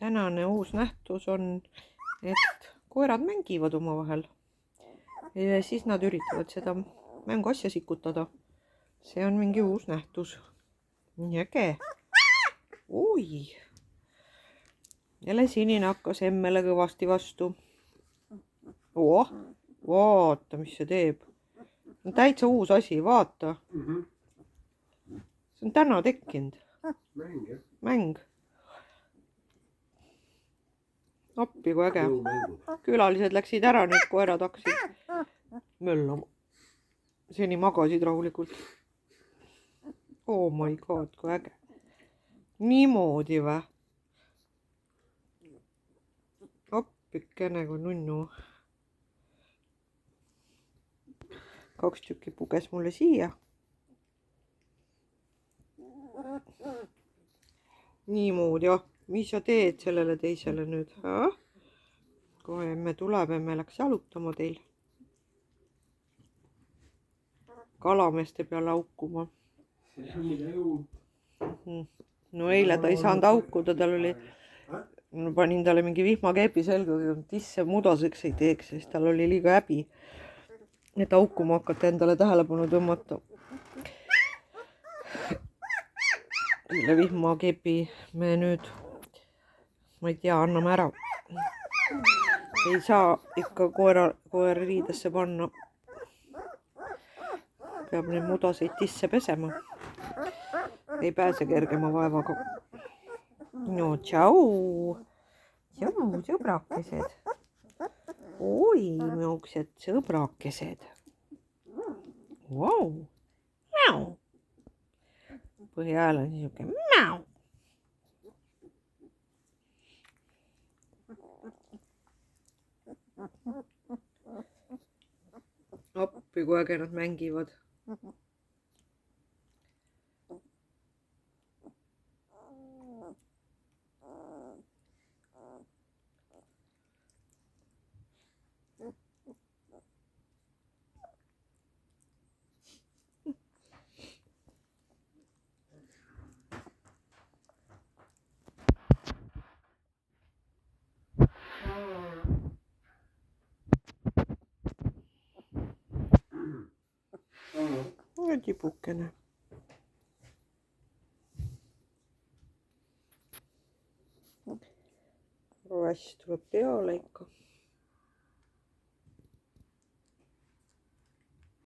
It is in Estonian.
tänane uus nähtus on, et koerad mängivad omavahel ja siis nad üritavad seda mänguasja sikutada. See on mingi uus nähtus. Nii äge. Oi! Jälle sinine hakkas emmele kõvasti vastu. Vaata, mis see teeb. See on täitsa uus asi, vaata. See on täna tekkinud. Mäng. Appi, kui äge. Külalised läksid ära, nüüd koerad hakkasid möllama. Seni magasid rahulikult. Oh my god, kui äge. Niimoodi või? Appikene kui nunnu. 2 tükki puges mulle siia. Niimoodi, mis sa teed sellele teisele nüüd? Kohe emme tuleb, emme läks jalutama teil. Kalameeste peale aukuma. No eile ta ei saanud aukuda, tal oli, panin talle mingi vihmakeepi selga, tisse mudaseks ei teeks, sest tal oli liiga häbi, et aukuma hakata, endale tähelepanu tõmmata. Selle vihmakeepi me nüüd, ma ei tea, anname ära. Ei saa ikka koera riidesse panna. Peab neid mudaseid tisse pesema. Ei pääse kergema vaevaga. No tšau! Tšau, sõbrakesed! Oi, mõuksed sõbrakesed! Vau! Mäu! Põhihääl on niisugune mäu! Appi, kui äge nad mängivad. Ja tipukene. Rass tuleb peale ikka.